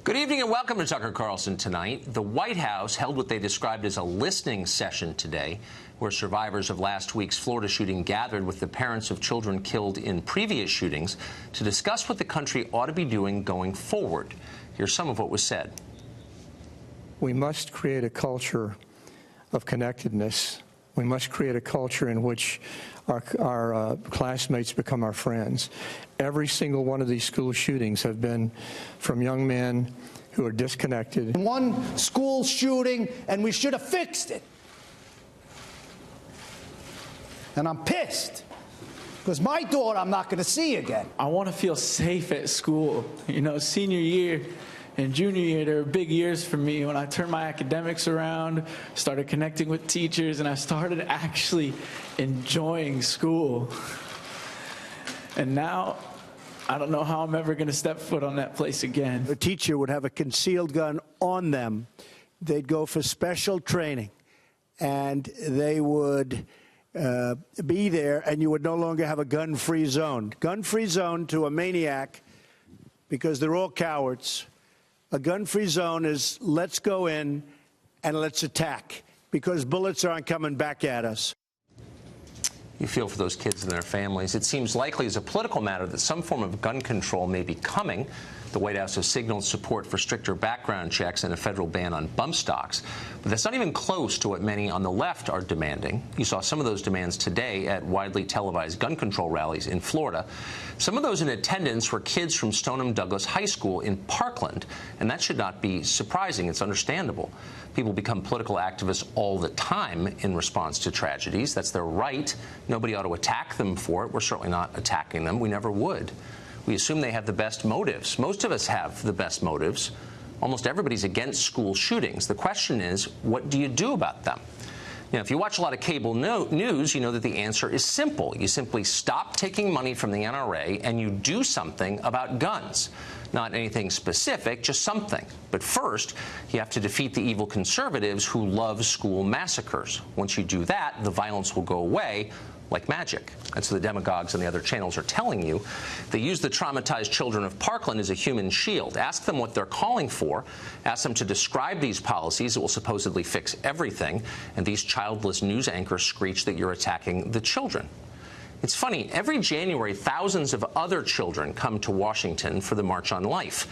Good evening and welcome to Tucker Carlson Tonight. The White House held what they described as a listening session today, where survivors of last week's Florida shooting gathered with the parents of children killed in previous shootings to discuss what the country ought to be doing going forward. Here's some of what was said. We must create a culture of connectedness. We must create a culture in which our classmates become our friends. Every single one of these school shootings have been from young men who are disconnected. One school shooting, and we should have fixed it. And I'm pissed, because my daughter I'm not going to see again. I want to feel safe at school. You know, senior year and junior year, they were big years for me when I turned my academics around, started connecting with teachers, and I started actually enjoying school. And now, I don't know how I'm ever going to step foot on that place again. A teacher would have a concealed gun on them. They'd go for special training, and they would be there, and you would no longer have a gun-free zone. Gun-free zone to a maniac, because they're all cowards. A gun-free zone is let's go in and let's attack, because bullets aren't coming back at us. You feel for those kids and their families. It seems likely as a political matter that some form of gun control may be coming. The White House has signaled support for stricter background checks and a federal ban on bump stocks. But that's not even close to what many on the left are demanding. You saw some of those demands today at widely televised gun control rallies in Florida. Some of those in attendance were kids from Stoneham Douglas High School in Parkland, and that should not be surprising. It's understandable. People become political activists all the time in response to tragedies. That's their right. Nobody ought to attack them for it. We're certainly not attacking them. We never would. We assume they have the best motives. Most of us have the best motives. Almost everybody's against school shootings. The question is, what do you do about them? You know, if you watch a lot of cable news, you know that the answer is simple. You simply stop taking money from the NRA and you do something about guns. Not anything specific, just something. But first, you have to defeat the evil conservatives who love school massacres. Once you do that, the violence will go away like magic. That's what the demagogues on the other channels are telling you. They use the traumatized children of Parkland as a human shield. Ask them what they're calling for. Ask them to describe these policies that will supposedly fix everything. And these childless news anchors screech that you're attacking the children. It's funny, every January, thousands of other children come to Washington for the March on Life.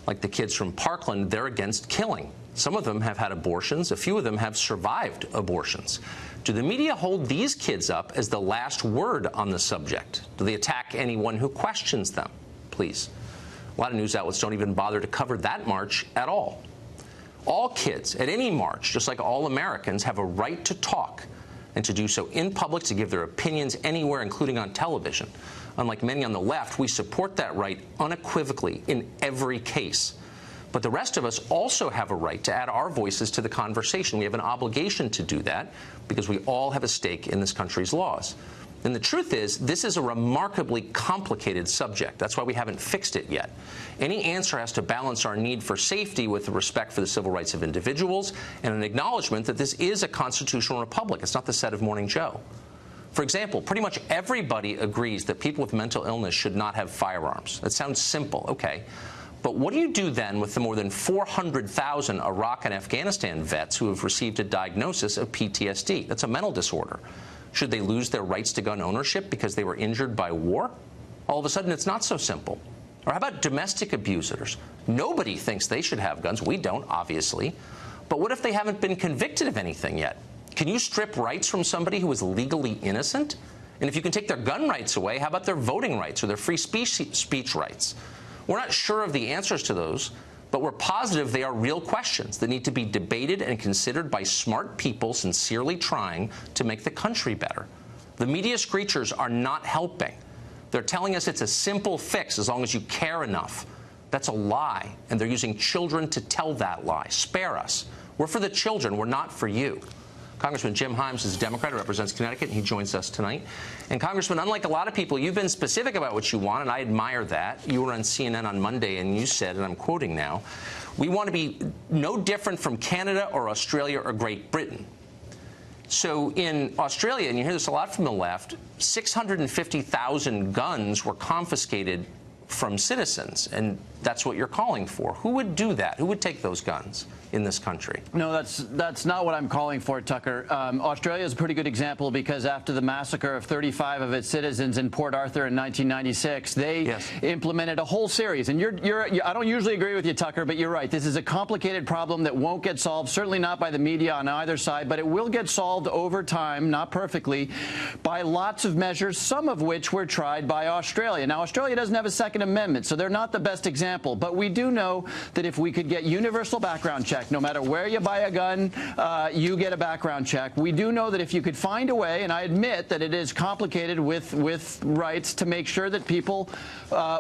Like the kids from Parkland, they're against killing. Some of them have had abortions. A few of them have survived abortions. Do the media hold these kids up as the last word on the subject? Do they attack anyone who questions them? Please. A lot of news outlets don't even bother to cover that march at all. All kids at any march, just like all Americans, have a right to talk and to do so in public, to give their opinions anywhere, including on television. Unlike many on the left, we support that right unequivocally in every case. But the rest of us also have a right to add our voices to the conversation. We have an obligation to do that because we all have a stake in this country's laws. And the truth is, this is a remarkably complicated subject. That's why we haven't fixed it yet. Any answer has to balance our need for safety with the respect for the civil rights of individuals and an acknowledgement that this is a constitutional republic. It's not the set of Morning Joe. For example, pretty much everybody agrees that people with mental illness should not have firearms. That sounds simple, okay. But what do you do then with the more than 400,000 Iraq and Afghanistan vets who have received a diagnosis of PTSD? That's a mental disorder. Should they lose their rights to gun ownership because they were injured by war? All of a sudden, it's not so simple. Or how about domestic abusers? Nobody thinks they should have guns. We don't, obviously. But what if they haven't been convicted of anything yet? Can you strip rights from somebody who is legally innocent? And if you can take their gun rights away, how about their voting rights or their free speech rights? We're not sure of the answers to those, but we're positive they are real questions that need to be debated and considered by smart people sincerely trying to make the country better. The media screechers are not helping. They're telling us it's a simple fix as long as you care enough. That's a lie, and they're using children to tell that lie. Spare us. We're for the children. We're not for you. Congressman Jim Himes is a Democrat who represents Connecticut, and he joins us tonight. And Congressman, unlike a lot of people, you've been specific about what you want, and I admire that. You were on CNN on Monday, and you said, and I'm quoting now, we want to be no different from Canada or Australia or Great Britain. So in Australia, and you hear this a lot from the left, 650,000 guns were confiscated from citizens, and that's what you're calling for. Who would do that? Who would take those guns in this country? No, that's not what I'm calling for, Tucker. Australia is a pretty good example because after the massacre of 35 of its citizens in Port Arthur in 1996, they implemented a whole series. And I don't usually agree with you, Tucker, but you're right. This is a complicated problem that won't get solved, certainly not by the media on either side, but it will get solved over time, not perfectly, by lots of measures, some of which were tried by Australia. Now, Australia doesn't have a Second Amendment, so they're not the best example. But we do know that if we could get universal background check, no matter where you buy a gun, you get a background check. We do know that if you could find a way, and I admit that it is complicated with rights to make sure that people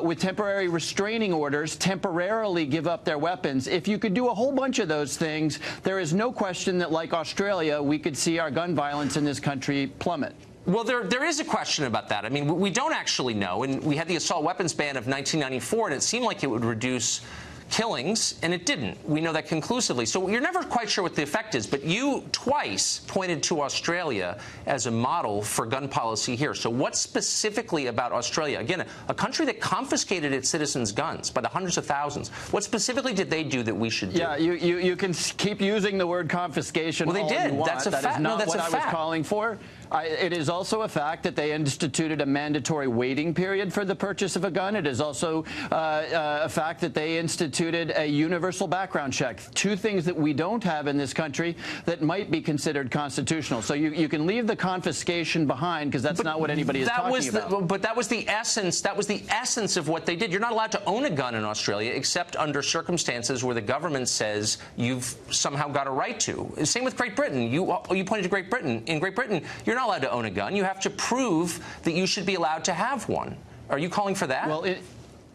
with temporary restraining orders temporarily give up their weapons. If you could do a whole bunch of those things, there is no question that, like Australia, we could see our gun violence in this country plummet. Well, there is a question about that. I mean, we don't actually know. And we had the assault weapons ban of 1994, and it seemed like it would reduce killings, and it didn't. We know that conclusively. So you're never quite sure what the effect is, but you twice pointed to Australia as a model for gun policy here. So what specifically about Australia? Again, a country that confiscated its citizens' guns by the hundreds of thousands. What specifically did they do that we should do? Yeah, you can keep using the word confiscation. Well, they did. That's a fact. That is not what I was fact. calling for. It is also a fact that they instituted a mandatory waiting period for the purchase of a gun. It is also a fact that they instituted a universal background check. Two things that we don't have in this country that might be considered constitutional. So you can leave the confiscation behind because that's not what anybody is talking about. But that was the essence. That was the essence of what they did. You're not allowed to own a gun in Australia except under circumstances where the government says you've somehow got a right to. Same with Great Britain. You pointed to Great Britain. In Great Britain, you're not allowed to own a gun. You have to prove that you should be allowed to have one. Are you calling for that? Well,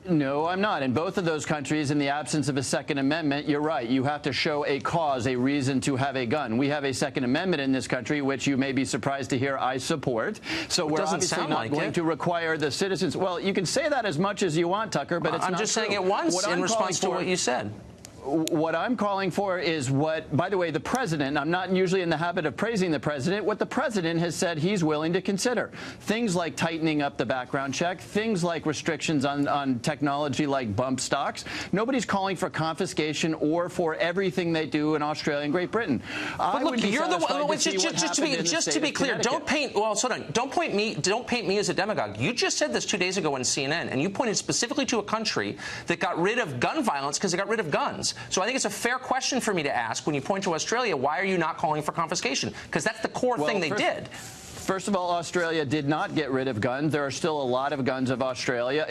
no, I'm not. In both of those countries, in the absence of a Second Amendment, you're right. You have to show a cause, a reason to have a gun. We have a Second Amendment in this country, which you may be surprised to hear I support. So we're obviously not going to require the citizens. Well, you can say that as much as you want, Tucker, but it's not true. I'm just saying it once in response to what you said. What I'm calling for is what, by the way, the president, I'm not usually in the habit of praising the president, what the president has said he's willing to consider. Things like tightening up the background check, things like restrictions on technology like bump stocks. Nobody's calling for confiscation or for everying they do in Australia and Great Britain. But look, you're the one. Just to be clear, don't paint. Well, hold on. Don't paint me as a demagogue. You just said this 2 days ago on CNN, and you pointed specifically to a country that got rid of gun violence because they got rid of guns. So I think it's a fair question for me to ask when you point to Australia, why are you not calling for confiscation? Because that's the core thing they did. First of all, Australia did not get rid of guns. There are still a lot of guns in Australia.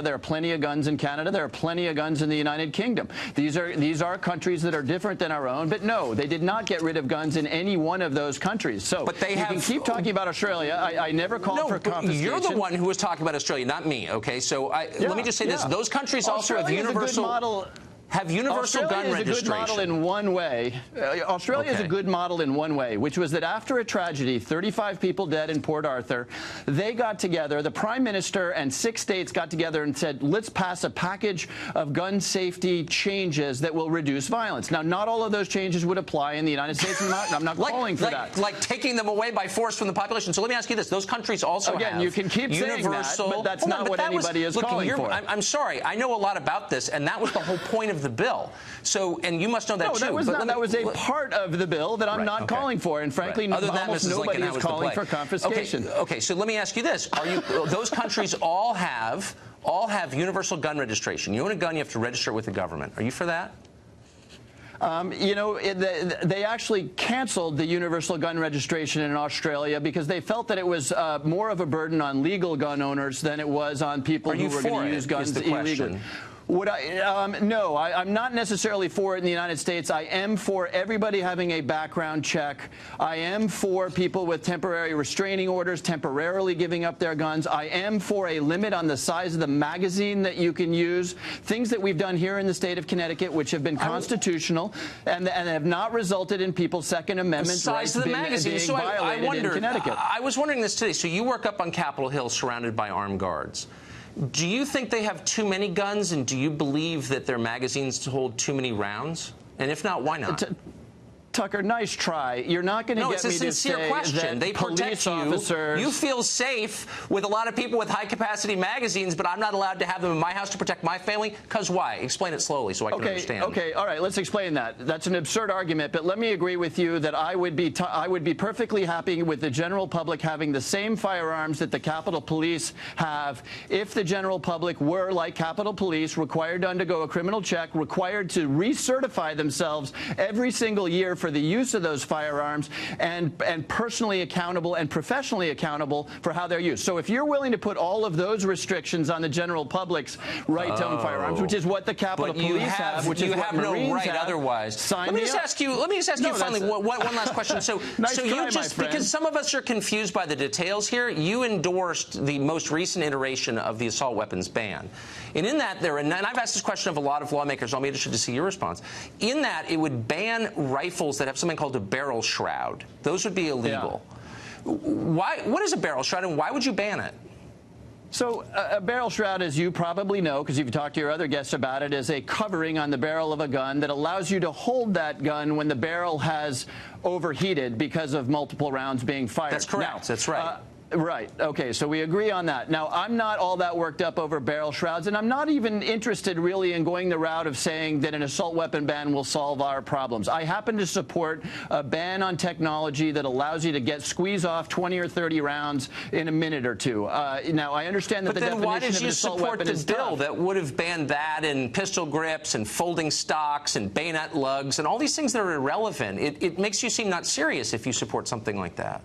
There are plenty of guns in Canada. There are plenty of guns in the United Kingdom. These are countries that are different than our own. But no, they did not get rid of guns in any one of those countries. So but they can keep talking about Australia. I never called for confiscation. You're the one who was talking about Australia, not me. Okay, so let me just say this: those countries also have universal. Have universal gun registration. Australia is a good model in one way. Australia is a good model in one way, which was that after a tragedy, 35 people dead in Port Arthur, they got together, the Prime Minister and 6 states got together and said, let's pass a package of gun safety changes that will reduce violence. Now, not all of those changes would apply in the United States. I'm not calling for that. Like taking them away by force from the population. So let me ask you this. Those countries also have you can keep universal. Saying that, but that's not what anybody is calling for. I'm sorry. I know a lot about this, and that was the whole point of the bill. So, and you must know that too. That was a part of the bill that I'm not calling for, and frankly, almost nobody is calling for confiscation. Okay, so let me ask you this: those countries all have universal gun registration? You own a gun, you have to register it with the government. Are you for that? They actually canceled the universal gun registration in Australia because they felt that it was more of a burden on legal gun owners than it was on people who were going to use guns illegally. No, I'm not necessarily for it in the United States. I am for everybody having a background check. I am for people with temporary restraining orders temporarily giving up their guns. I am for a limit on the size of the magazine that you can use. Things that we've done here in the state of Connecticut, which have been constitutional and have not resulted in people's Second Amendment rights being violated in Connecticut. I was wondering this today. So you work up on Capitol Hill surrounded by armed guards. Do you think they have too many guns, and do you believe that their magazines hold too many rounds? And if not, why not? Tucker, nice try. You're not going to get me to say No, it's a sincere question. They protect you. You feel safe with a lot of people with high-capacity magazines, but I'm not allowed to have them in my house to protect my family. Because why? Explain it slowly so I can understand. Okay, all right, let's explain that. That's an absurd argument, but let me agree with you that I would be perfectly happy with the general public having the same firearms that the Capitol Police have if the general public were, like Capitol Police, required to undergo a criminal check, required to recertify themselves every single year for the use of those firearms, and personally accountable and professionally accountable for how they're used. So if you're willing to put all of those restrictions on the general public's right to own firearms, which is what the Capitol Police have, which is what Marines have, otherwise. Let me just ask you finally one last question. So because some of us are confused by the details here, you endorsed the most recent iteration of the assault weapons ban. And in that, and I've asked this question of a lot of lawmakers, I'll be interested to see your response. In that, it would ban rifles that have something called a barrel shroud. Those would be illegal. Yeah. What is a barrel shroud, and why would you ban it? So a barrel shroud, as you probably know, because you've talked to your other guests about it, is a covering on the barrel of a gun that allows you to hold that gun when the barrel has overheated because of multiple rounds being fired. That's correct. Now, that's right. Right. Okay. So we agree on that. Now, I'm not all that worked up over barrel shrouds, and I'm not even interested really in going the route of saying that an assault weapon ban will solve our problems. I happen to support a ban on technology that allows you to squeeze off 20 or 30 rounds in a minute or two. Now, I understand that the definition of an assault weapon is tough. But then why did you support the bill that would have banned that and pistol grips and folding stocks and bayonet lugs and all these things that are irrelevant? It makes you seem not serious if you support something like that.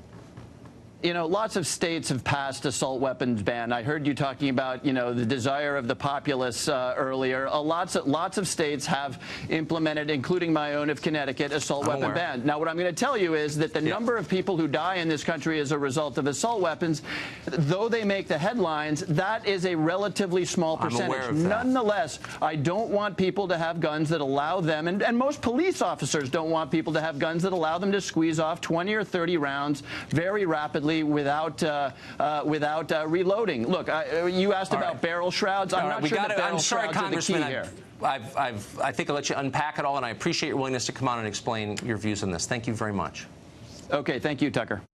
You know, lots of states have passed assault weapons ban. I heard you talking about, you know, the desire of the populace earlier. Lots of states have implemented, including my own of Connecticut, assault weapon ban. Now, what I'm going to tell you is that the number of people who die in this country as a result of assault weapons, though they make the headlines, that is a relatively small percentage. Nonetheless, I don't want people to have guns that allow them, and most police officers don't want people to have guns that allow them to squeeze off 20 or 30 rounds very rapidly without reloading. Look, you asked about barrel shrouds. I'm not sure that barrel shrouds are the key here. I think I'll let you unpack it all, and I appreciate your willingness to come on and explain your views on this. Thank you very much. Okay, thank you, Tucker.